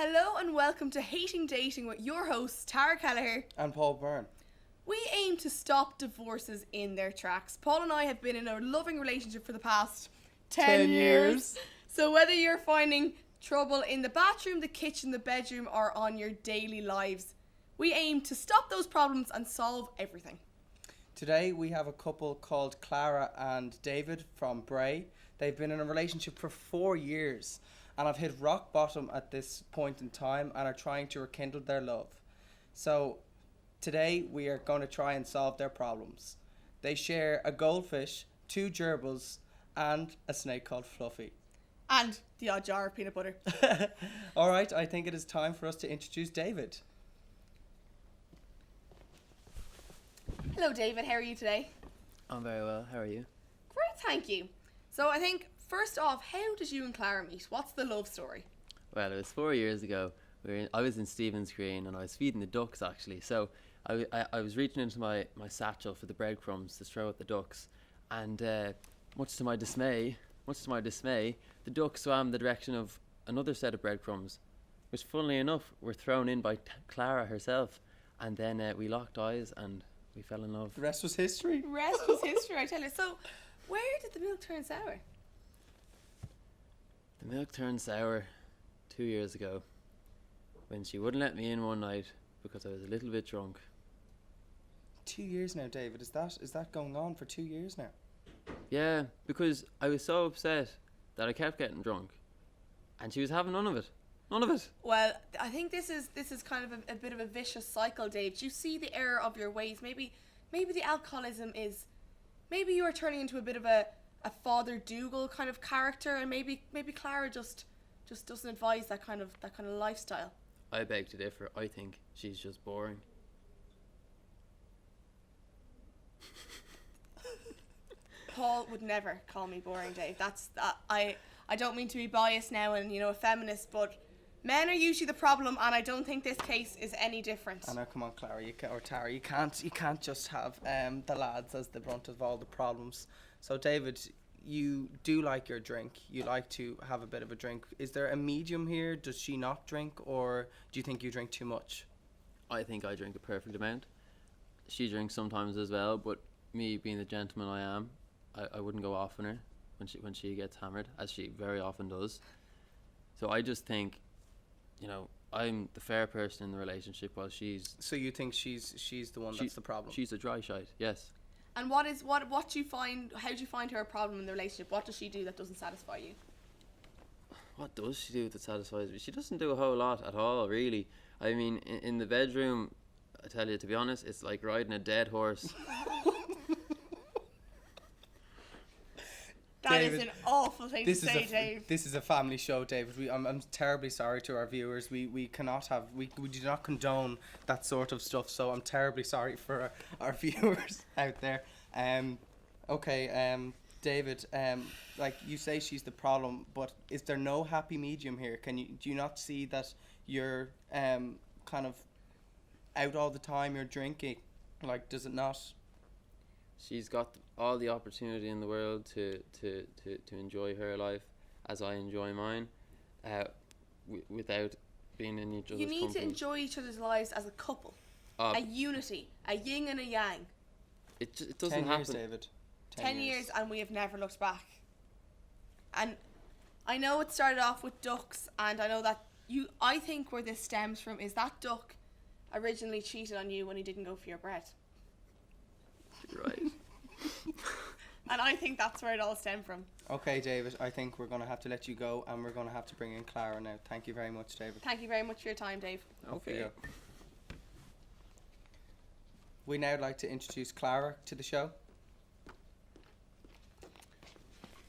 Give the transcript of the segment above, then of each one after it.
Hello and welcome to Hating Dating with your hosts Tara Kelleher and Paul Byrne. We aim to stop divorces in their tracks. Paul and I have been in a loving relationship for the past 10 years. So whether you're finding trouble in the bathroom, the kitchen, the bedroom, or on your daily lives, we aim to stop those problems and solve everything. Today we have a couple called Clara and David from Bray. They've been in a relationship for 4 years and have hit rock bottom at this point in time and are trying to rekindle their love. So today we are going to try and solve their problems. They share a goldfish, 2 gerbils, and a snake called Fluffy. And the odd jar of peanut butter. All right, I think it is time for us to introduce David. Hello David, how are you today? I'm very well, how are you? Great, thank you. So I think, first off, how did you and Clara meet? What's the love story? Well, it was 4 years ago. I was in Stephen's Green and I was feeding the ducks actually. So I was reaching into my satchel for the breadcrumbs to throw at the ducks, and much to my dismay, the ducks swam the direction of another set of breadcrumbs, which funnily enough were thrown in by Clara herself. And then we locked eyes and we fell in love. The rest was history. Rest was history, I tell you. So, where did the milk turn sour? The milk turned sour 2 years ago when she wouldn't let me in one night because I was a little bit drunk. 2 years now, David. Is that going on for 2 years now? Yeah, because I was so upset that I kept getting drunk and she was having none of it. None of it. Well, I think this is kind of a bit of a vicious cycle, Dave. Do you see the error of your ways? Maybe the alcoholism is, maybe you are turning into a bit of a Father Dougal kind of character, and maybe Clara just doesn't advise that kind of lifestyle. I beg to differ. I think she's just boring. Paul would never call me boring, Dave. I don't mean to be biased now and a feminist, but men are usually the problem, and I don't think this case is any different. I know, come on, Clara, or Tara, you can't just have the lads as the brunt of all the problems. So, David, you do like your drink. You like to have a bit of a drink. Is there a medium here? Does she not drink, or do you think you drink too much? I think I drink a perfect amount. She drinks sometimes as well, but me being the gentleman I am, I wouldn't go off on her when she gets hammered, as she very often does. So I just think, I'm the fair person in the relationship while she's... So you think she's the one that's the problem? She's a dry shite, yes. And what do you find, how do you find her a problem in the relationship? What does she do that doesn't satisfy you? What does she do that satisfies me? She doesn't do a whole lot at all, really. I mean, in the bedroom, I tell you, to be honest, it's like riding a dead horse. That is an awful thing to say, Dave. This is a family show, David. I'm terribly sorry to our viewers. We do not condone that sort of stuff. So I'm terribly sorry for our viewers out there. David. Like you say, she's the problem, but is there no happy medium here? Do you not see that you're kind of out all the time? You're drinking. Like, does it not? She's got all the opportunity in the world to enjoy her life as I enjoy mine, without being in each other's company. You need to enjoy each other's lives as a couple, a unity, a yin and a yang. It doesn't happen. 10 years, David. 10 years and we have never looked back. And I know it started off with ducks, and I know that I think where this stems from is that duck originally cheated on you when he didn't go for your bread. Right. And I think that's where it all stemmed from. Okay, David, I think we're going to have to let you go, and we're going to have to bring in Clara now. Thank you very much, David. Thank you very much for your time, Dave. Okay. We now like to introduce Clara to the show.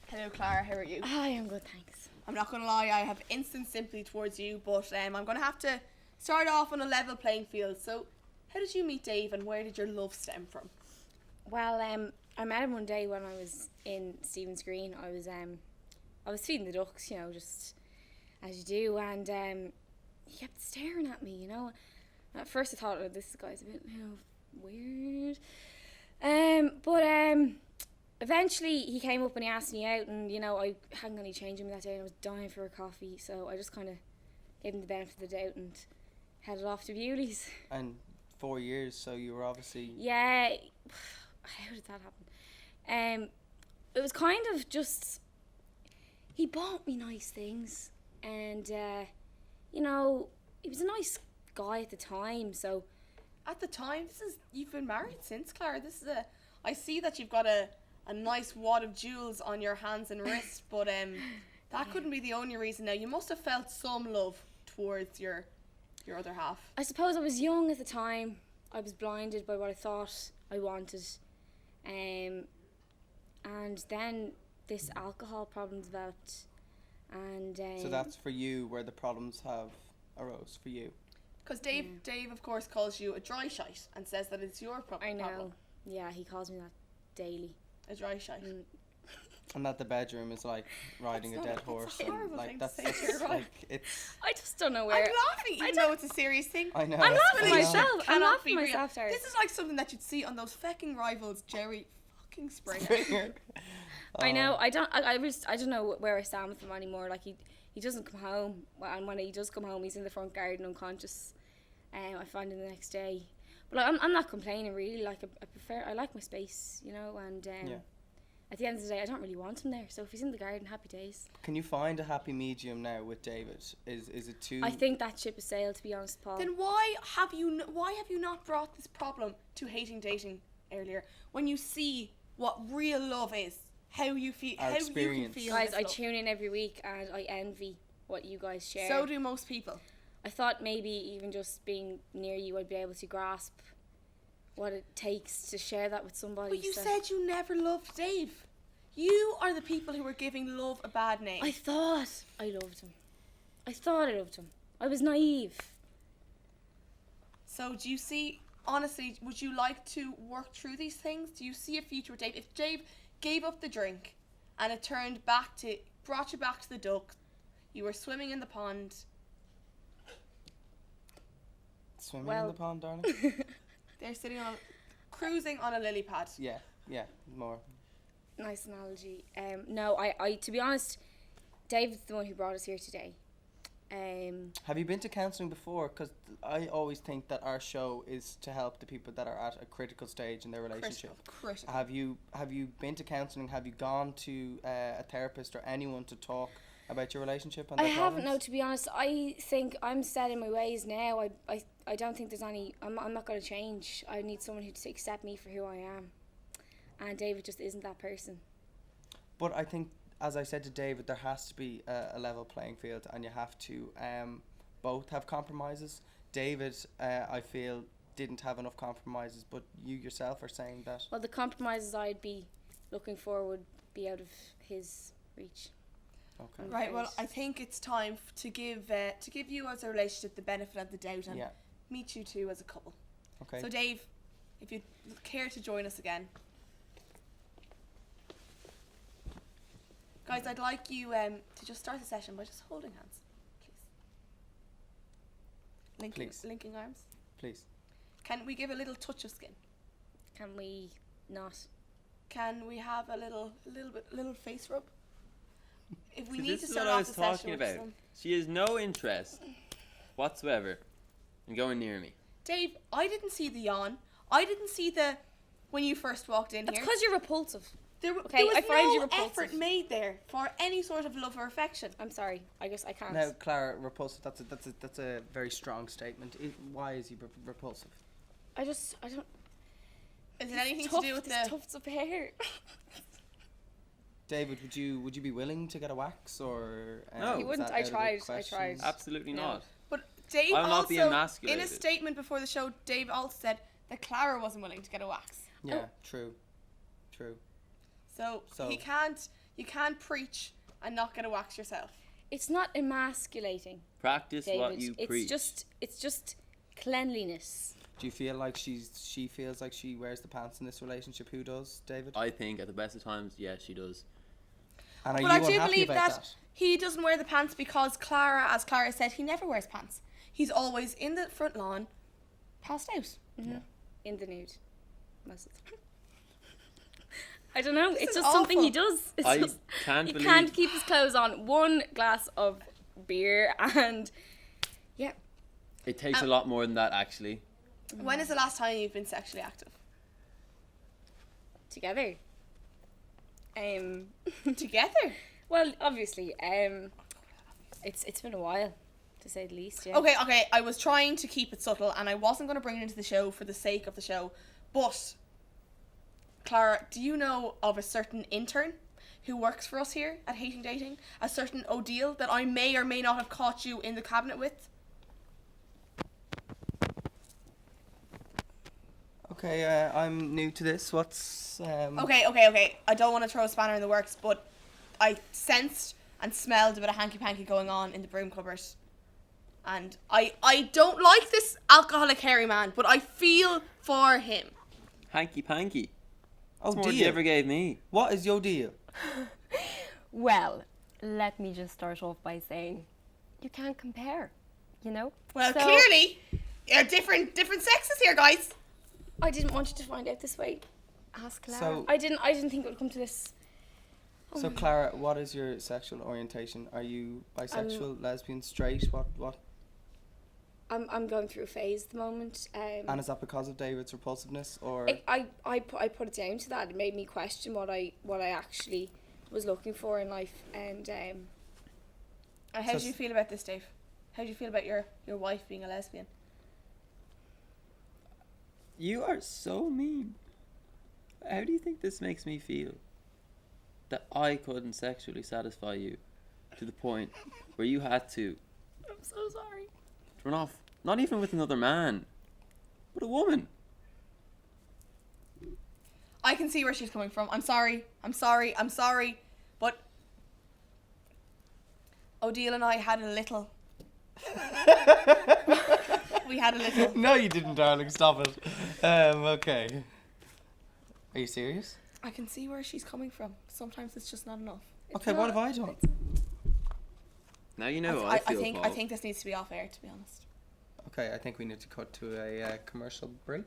Hello, Clara, how are you? Hi, I'm good, thanks. I'm not going to lie, I have instant sympathy towards you, but I'm going to have to start off on a level playing field. So, how did you meet Dave, and where did your love stem from? Well, I met him one day when I was in Stephen's Green. I was feeding the ducks, just as you do, and he kept staring at me, At first I thought, oh, this guy's a bit, weird. But eventually he came up and he asked me out, and I hadn't got any change in me that day, and I was dying for a coffee, so I just kind of gave him the benefit of the doubt and headed off to Bewley's. And 4 years, so you were obviously. Yeah, how did that happen? It was kind of just, he bought me nice things, and you know, he was a nice guy at the time. So At the time, you've been married since, Clara. I see that you've got a nice wad of jewels on your hands and wrist, but that couldn't be the only reason. Now, you must have felt some love towards your other half. I suppose I was young at the time. I was blinded by what I thought I wanted, and then this alcohol problem developed, and So that's for you where the problems have arose for you. Because Dave, of course, calls you a dry shite and says that it's your I know. problem. Yeah, he calls me that daily. A dry shite. And that the bedroom is like riding a That's dead not- horse. that's a horrible like thing to that's say to your it's wife. like it's. I just don't know I'm where. laughing even though it's a serious thing. I know. I'm it's laughing bizarre. myself. I'm Cannot laughing be real. myself, Tara. This is like something that you'd see on those fucking rivals, Jerry fucking Springer. Springer. I know. I don't know where I stand with him anymore. Like he doesn't come home, and when he does come home, he's in the front garden unconscious. I find him the next day. But like, I'm not complaining really. Like I like my space, you know. And Yeah. at the end of the day, I don't really want him there. So if he's in the garden, happy days. Can you find a happy medium now with David? Is it too? I think that ship has sailed, to be honest, Paul. Then why have you not brought this problem to hating dating earlier? When you see what real love is, how you feel, Our how experience. you can feel. Guys, this I love. tune in every week and I envy what you guys share. So do most people. I thought maybe even just being near you, I'd be able to grasp what it takes to share that with somebody. But you so said you never loved Dave. You are the people who were giving love a bad name. I thought I loved him. I was naive. So do you see, honestly, would you like to work through these things? Do you see a future with Dave? If Dave gave up the drink and it brought you back to the duck, you were swimming in the pond. Swimming Well- in the pond, darling. They're cruising on a lily pad. Yeah, more. Nice analogy. No, I to be honest, David's the one who brought us here today. Have you been to counselling before? Because I always think that our show is to help the people that are at a critical stage in their relationship. Critical. Have you been to counselling? Have you gone to a therapist or anyone to talk about your relationship? And I their haven't. No, problems? to be honest, I think I'm set in my ways now. I don't think there's any. I'm not going to change. I need someone who to accept me for who I am, and David just isn't that person. But I think, as I said to David, there has to be a level playing field, and you have to both have compromises. David, I feel, didn't have enough compromises, but you yourself are saying that. Well, the compromises I'd be looking for would be out of his reach. Okay. I'm Right. Well, afraid. I think it's time to give you as a relationship the benefit of the doubt and Yeah. meet you two as a couple. Okay. So Dave, if you'd care to join us again. Guys, I'd like you to just start the session by just holding hands, please. Please. Linking arms. Please. Can we give a little touch of skin? Can we not? Can we have a little face rub? If we So need this to is start what I off was the session talking with about. some- She has no interest whatsoever in going near me. Dave, I didn't see the yawn. I didn't see the when you first walked in That's here. because you're repulsive. There Okay, was I find no you repulsive. effort made there for any sort of love or affection. I'm sorry. I guess I can't. Now, Clara, repulsive. That's a very strong statement. Why is he repulsive? I don't. Is it anything Tuft, to do with this the? tufts of hair. David, would you be willing to get a wax or? No. He is wouldn't. that I out of the tried, I question? tried. Absolutely No. not. But Dave I will not be also, in a emasculated. statement before the show, Dave also said that Clara wasn't willing to get a wax. Yeah, Oh. true. So, So- you can't preach and not get a wax yourself. It's not emasculating, Practice David. what you preach. It's just cleanliness. Do you feel like she feels like she wears the pants in this relationship? Who does, David? I think at the best of times, yes, she does. And are But I you do unhappy believe about that he doesn't wear the pants because Clara, as Clara said, he never wears pants. He's always in the front lawn, passed out. In the nude. Most of the time. I don't know. This It's is just something he awful. does. It's I just, can't he believe. can't keep his clothes on. One glass of beer and Yeah. It takes a lot more than that, actually. When is the last time you've been sexually active? Together. Together? Well, obviously, it's been a while, to say the least. Yeah. Okay, I was trying to keep it subtle and I wasn't going to bring it into the show for the sake of the show, but Clara, do you know of a certain intern who works for us here at Hating Dating? A certain O'Deal that I may or may not have caught you in the cabinet with? Okay, I'm new to this. What's Okay. I don't want to throw a spanner in the works, but I sensed and smelled a bit of hanky-panky going on in the broom cupboard. And I don't like this alcoholic hairy man, but I feel for him. Hanky panky. Oh, That's more than you deal. ever gave me. What is your deal? Well, let me just start off by saying you can't compare, you know? Well, So- clearly, you're different sexes here, guys. I didn't want you to find out this way. Ask Clara. So, I didn't think it would come to this. so Clara, what is your sexual orientation? Are you bisexual, lesbian, straight? What? I'm going through a phase at the moment. And is that because of David's repulsiveness, or? I put it down to that. It made me question what I actually was looking for in life, and How do you feel about this, Dave? How do you feel about your wife being a lesbian? You are so mean. How do you think this makes me feel? That I couldn't sexually satisfy you to the point where you had to I'm so sorry. run off, not even with another man, but a woman. I can see where she's coming from. I'm sorry, but O'Deal and I had a little. We had a little. No, you didn't, darling. Stop it. Okay. Are you serious? I can see where she's coming from. Sometimes it's just not enough. Okay, what have I done? Now you know how I I feel. think Paul. this needs to be off air, to be honest. Okay, I think we need to cut to a commercial break.